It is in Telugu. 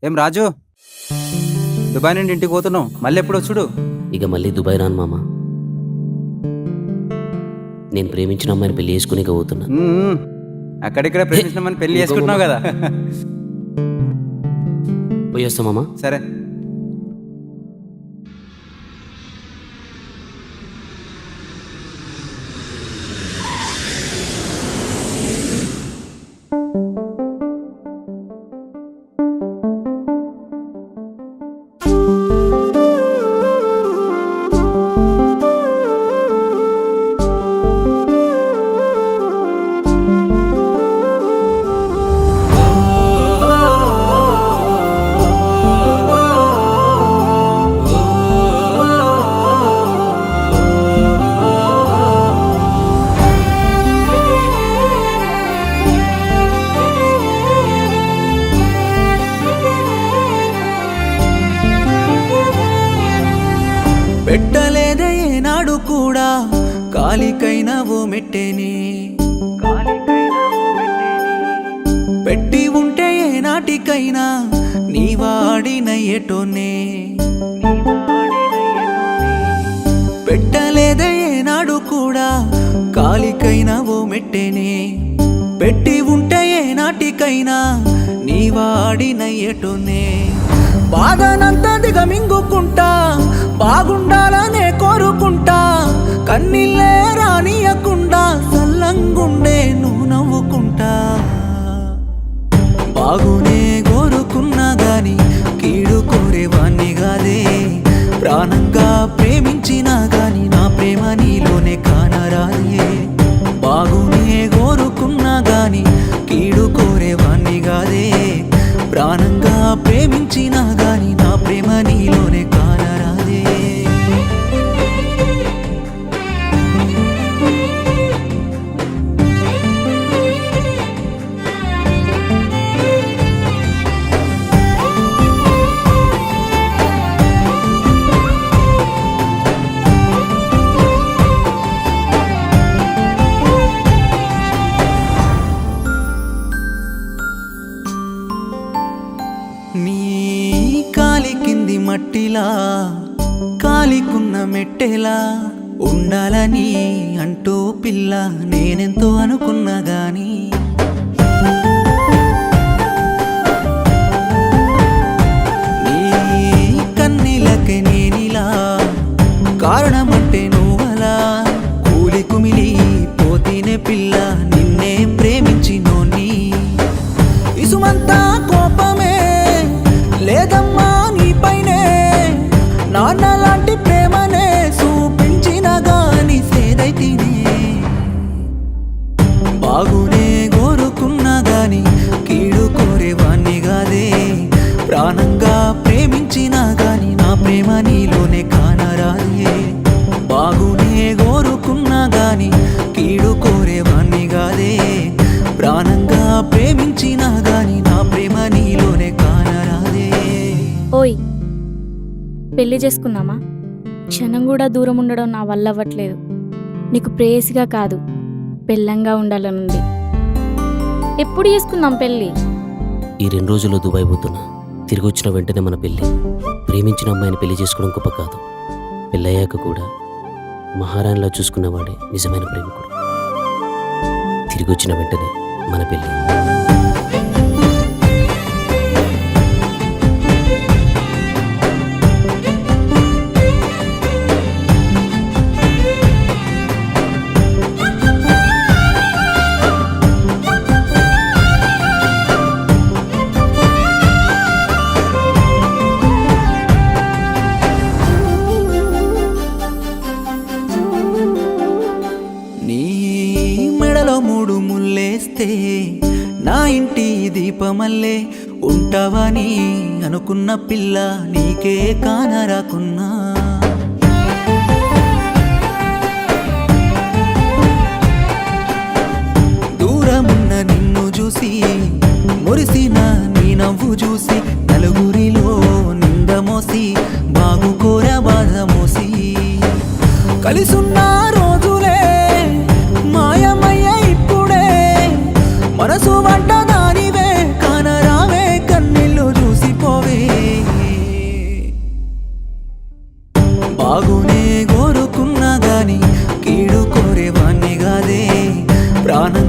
ఏం రాజు, దుబాయ్ నుండి ఇంటికి పోతున్నావు, మళ్ళీ ఎప్పుడు వచ్చుడు? ఇక మళ్ళీ దుబాయ్ రాను మామ. నేను ప్రేమించిన అమ్మాయిని పెళ్లి చేసుకుని పోతున్నా. అక్కడిక్కడ ప్రేమించినామని పెళ్లి చేసుకుంటున్నావు కదా. పోయి వస్తా మామ. సరే. పెట్టలేదే ఏనాడు కూడా కాలికైనా ఓ మెట్టేని, పెట్టి ఉంటే ఏనాటికైనా నీ వాడినయ్యేటోనే. పెట్టలేదే ఏనాడు కూడా కాలికైనా ఓ మెట్టేని, పెట్టి ఉంటే ఏనాటికైనా నీ వాడినయ్యేటోనే. బాధనంతా దిగమింగుకుంటా, బాగుండాలనే కోరుకుంటా, కన్నీళ్ళే రానియకుండా సల్లంగుండే నువ్వు నవ్వుకుంటా. బాగునే కోరుకున్నా గాని కీడు కోరేవాణ్ణి గాదే, ప్రాణంగా ప్రేమించినా గాని నా ప్రేమ నీలోనే కానరాదే. బాగునే కోరుకున్నా గాని కీడు కోరేవాణ్ణి గాదే, ప్రాణంగా ప్రేమించినా గాని నా ప్రేమ నీలోనే కానరాదే. నీ కాలి కింది మట్టిలా కాలికున్న మెట్టెలా ఉండాలని అంటూ పిల్ల నేనెంతో అనుకున్నా గాని, నీ కన్నీలకే నేనిలా కారణమంటే నువ్వలా కూలి కుమిలి పోతీనే పిల్ల నిన్నే ప్రేమించినోని. ఇసుమంతా కోపమే లేదమ్మా నీపైనే, నాన్న లాంటి ప్రేమనే చూపించిన గాని సేదైతేనే. బాగునే కోరుకున్నా గాని కీడు కోరేవాణ్ణి గాదే, ప్రాణంగా ప్రేమించినా గాని నా ప్రేమ నీలోనే కానరాదే. బాగునే కోరుకున్నా గాని కీడు కోరేవాణ్ణి గాదే, ప్రాణంగా ప్రేమించినా గాని నా ప్రేమ నీలోనే కానరాదే. ఓయ్, పెళ్లి చేసుకుందామా? క్షణం కూడా దూరం ఉండడం నా వల్ల అవ్వట్లేదు. నీకు ప్రేయసిగా కాదు, పెళ్ళంగా ఉండాలనుంది. ఎప్పుడు చేసుకుందాం పెళ్ళి? ఈ 2 రోజుల్లో దుబాయ్ పోతున్నా. తిరిగి వచ్చిన వెంటనే మన పెళ్ళి. ప్రేమించిన అమ్మాయిని పెళ్లి చేసుకోవడం గొప్ప కాదు, పెళ్ళయ్యాక కూడా మహారాణిలా చూసుకున్నవాడే నిజమైన ప్రేమికుడు. తిరిగి వచ్చిన వెంటనే మన పెళ్ళి. నీ మెడలో 3 ముల్లేస్తే నా ఇంటి దీపమల్లే ఉంటావని అనుకున్న పిల్ల నీకే కానరాకున్నా. దూరమున్న నిన్ను చూసి మురిసిన నీ నవ్వు చూసి నలుగురిలో నింద మోసి బాగుకోర బాధ మోసి కలిసున్న రోజులే మాయమయ్య ఇప్పుడే మనసు వంట దానివే కానరావే కన్నీళ్ళు చూసిపో ప్రాణం